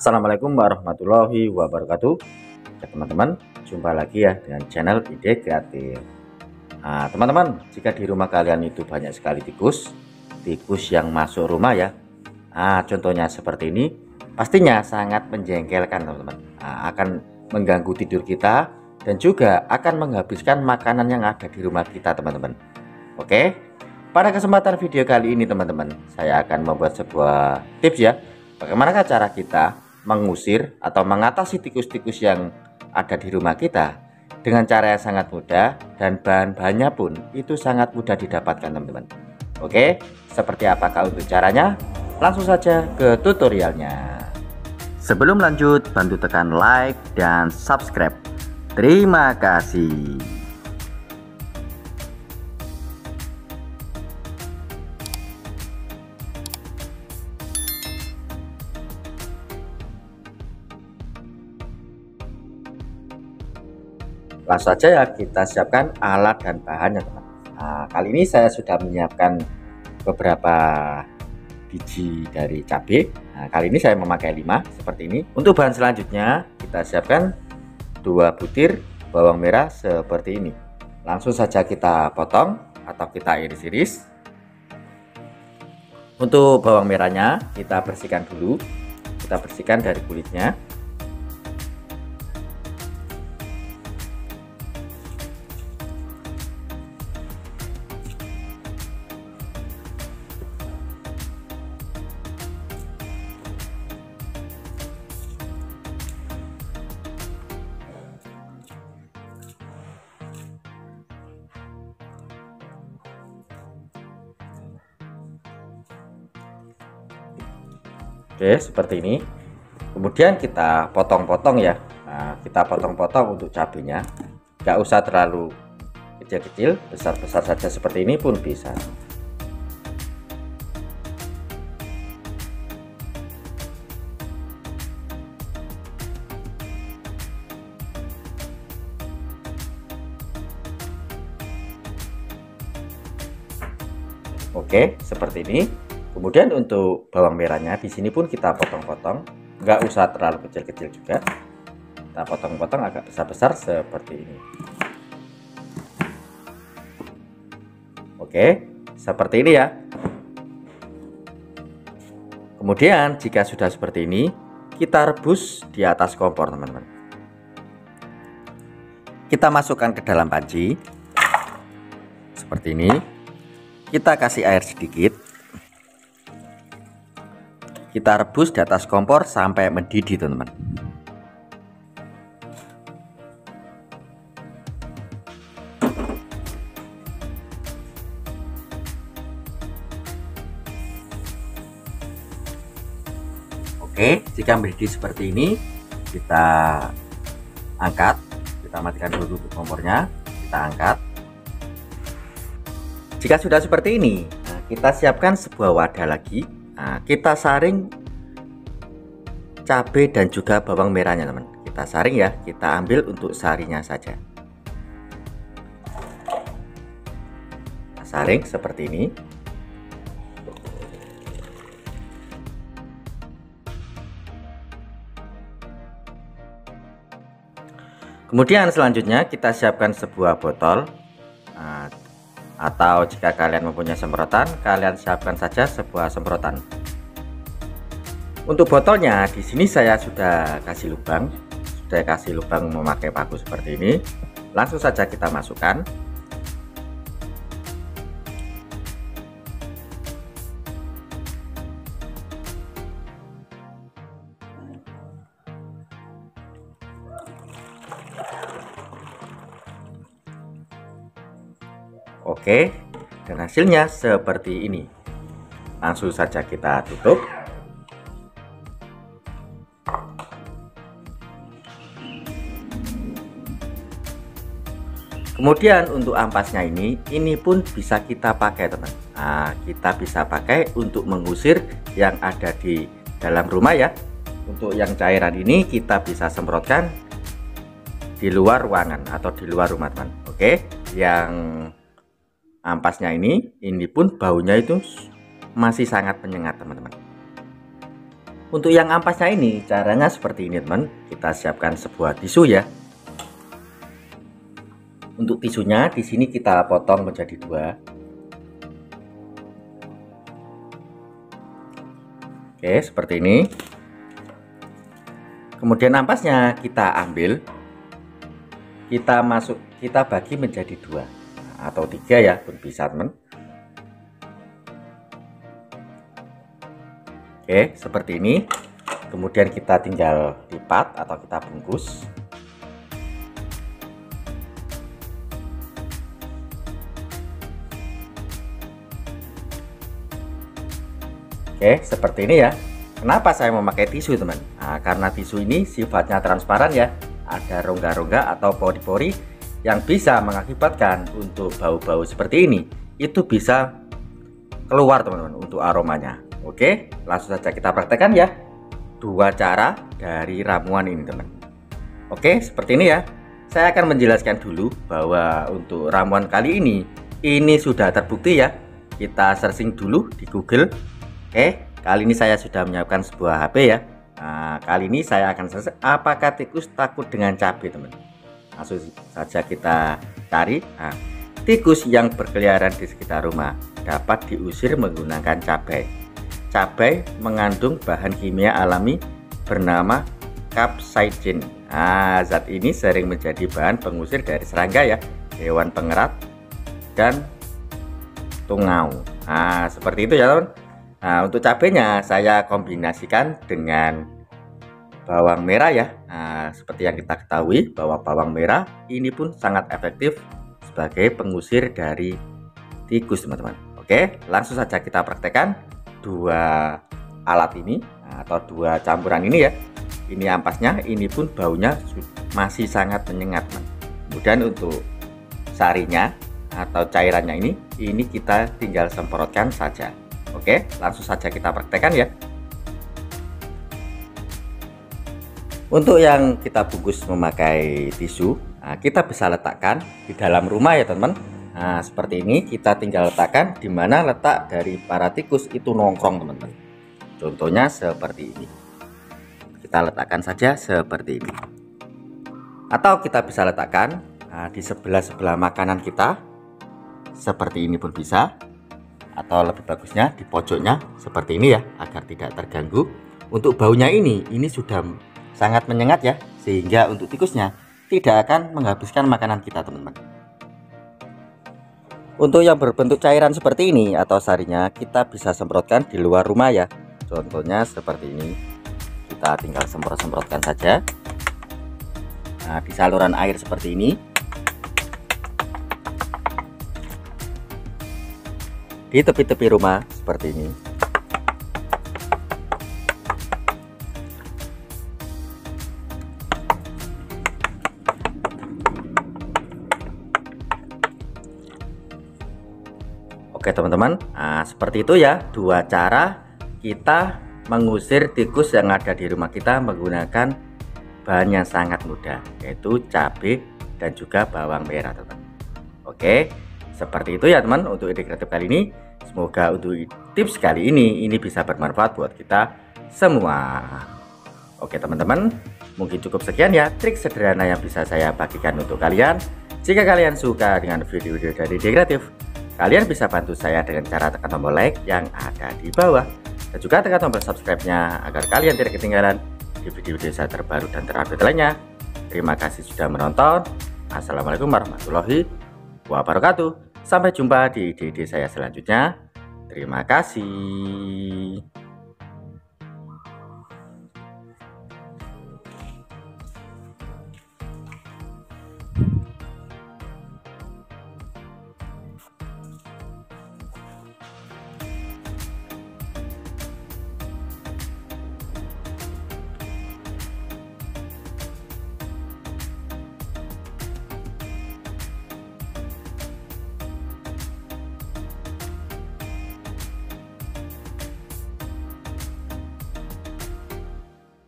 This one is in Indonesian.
Assalamualaikum warahmatullahi wabarakatuh. Ya, teman-teman, jumpa lagi ya dengan channel Ide Kreatif. Nah, teman-teman, jika di rumah kalian itu banyak sekali tikus yang masuk rumah ya. Nah, contohnya seperti ini, pastinya sangat menjengkelkan teman-teman. Nah, akan mengganggu tidur kita dan juga akan menghabiskan makanan yang ada di rumah kita teman-teman. Oke, pada kesempatan video kali ini teman-teman, saya akan membuat sebuah tips ya. Bagaimana cara kita mengusir atau mengatasi tikus-tikus yang ada di rumah kita dengan cara yang sangat mudah dan bahan-bahannya pun itu sangat mudah didapatkan teman-teman. Oke, seperti apakah untuk caranya? Langsung saja ke tutorialnya. Sebelum lanjut, bantu tekan like dan subscribe. Terima kasih. Langsung saja ya kita siapkan alat dan bahannya teman. Nah, kali ini saya sudah menyiapkan beberapa biji dari cabai. Nah, kali ini saya memakai 5 seperti ini. Untuk bahan selanjutnya kita siapkan 2 butir bawang merah seperti ini. Langsung saja kita potong atau kita iris-iris. Untuk bawang merahnya kita bersihkan dulu. Kita bersihkan dari kulitnya. Oke, seperti ini. Kemudian kita potong-potong ya. Nah, kita potong-potong untuk cabenya. Nggak usah terlalu kecil-kecil, besar-besar saja seperti ini pun bisa. Oke, seperti ini. Kemudian untuk bawang merahnya di sini pun kita potong-potong, nggak usah terlalu kecil-kecil juga. Kita potong-potong agak besar-besar seperti ini. Oke, seperti ini ya. Kemudian jika sudah seperti ini, kita rebus di atas kompor teman-teman. Kita masukkan ke dalam panci seperti ini. Kita kasih air sedikit. Kita rebus di atas kompor sampai mendidih teman-teman. Oke, jika mendidih seperti ini, kita angkat. Kita matikan dulu kompornya, kita angkat. Jika sudah seperti ini, kita siapkan sebuah wadah lagi. Nah, kita saring cabai dan juga bawang merahnya teman. Kita saring ya, kita ambil untuk sarinya saja. Kita saring seperti ini. Kemudian selanjutnya kita siapkan sebuah botol. Nah, atau jika kalian mempunyai semprotan, kalian siapkan saja sebuah semprotan. Untuk botolnya di sini saya sudah kasih lubang, memakai paku seperti ini. Langsung saja kita masukkan. Oke, dan hasilnya seperti ini. Langsung saja kita tutup. Kemudian untuk ampasnya ini pun bisa kita pakai teman. Nah, kita bisa pakai untuk mengusir yang ada di dalam rumah ya. Untuk yang cairan ini kita bisa semprotkan di luar ruangan atau di luar rumah teman. Oke, yang ampasnya ini pun baunya itu masih sangat menyengat teman-teman. Untuk yang ampasnya ini caranya seperti ini teman. Kita siapkan sebuah tisu ya. Untuk tisunya di sini kita potong menjadi 2. Oke, seperti ini. Kemudian ampasnya kita ambil, kita bagi menjadi 2 atau 3 ya pun bisa teman. Oke, seperti ini. Kemudian kita tinggal lipat atau kita bungkus. Oke, seperti ini ya. Kenapa saya memakai tisu teman? Nah, karena tisu ini sifatnya transparan ya. Ada rongga-rongga atau pori-pori yang bisa mengakibatkan untuk bau-bau seperti ini itu bisa keluar teman-teman untuk aromanya. Oke, langsung saja kita praktekkan ya. 2 cara dari ramuan ini teman. Oke, seperti ini ya. Saya akan menjelaskan dulu bahwa untuk ramuan kali ini sudah terbukti ya. Kita searching dulu di Google. Oke, kali ini saya sudah menyiapkan sebuah HP ya. Nah, kali ini saya akan search apakah tikus takut dengan cabai teman. Langsung saja kita cari. Nah, tikus yang berkeliaran di sekitar rumah dapat diusir menggunakan cabai. Cabai mengandung bahan kimia alami bernama capsaicin. Nah, zat ini sering menjadi bahan pengusir dari serangga ya, hewan pengerat, dan tungau. Nah, seperti itu ya teman. Nah, untuk cabenya saya kombinasikan dengan bawang merah ya. Nah, seperti yang kita ketahui bahwa bawang merah ini pun sangat efektif sebagai pengusir dari tikus teman-teman. Oke, langsung saja kita praktekkan 2 alat ini atau 2 campuran ini ya. Ini ampasnya, ini pun baunya masih sangat menyengat teman. Kemudian untuk sarinya atau cairannya ini kita tinggal semprotkan saja. Oke, langsung saja kita praktekkan ya. Untuk yang kita bungkus memakai tisu, kita bisa letakkan di dalam rumah ya teman. Nah, seperti ini kita tinggal letakkan di mana letak dari para tikus itu nongkrong teman-teman. Contohnya seperti ini. Kita letakkan saja seperti ini. Atau kita bisa letakkan di sebelah-sebelah makanan kita. Seperti ini pun bisa. Atau lebih bagusnya di pojoknya seperti ini ya, agar tidak terganggu. Untuk baunya ini sudah sangat menyengat ya, sehingga untuk tikusnya tidak akan menghabiskan makanan kita teman-teman. Untuk yang berbentuk cairan seperti ini atau sarinya kita bisa semprotkan di luar rumah ya. Contohnya seperti ini. Kita tinggal semprot-semprotkan saja. Nah, di saluran air seperti ini. Di tepi-tepi rumah seperti ini. Oke teman-teman, nah, seperti itu ya 2 cara kita mengusir tikus yang ada di rumah kita menggunakan bahan yang sangat mudah, yaitu cabai dan juga bawang merah teman. Oke, seperti itu ya teman untuk ide kreatif kali ini. Semoga untuk tips kali ini bisa bermanfaat buat kita semua. Oke teman-teman, mungkin cukup sekian ya trik sederhana yang bisa saya bagikan untuk kalian. Jika kalian suka dengan video-video dari ide kreatif, kalian bisa bantu saya dengan cara tekan tombol like yang ada di bawah. Dan juga tekan tombol subscribe-nya agar kalian tidak ketinggalan di video-video saya terbaru dan terupdate lainnya. Terima kasih sudah menonton. Assalamualaikum warahmatullahi wabarakatuh. Sampai jumpa di ide-ide saya selanjutnya. Terima kasih.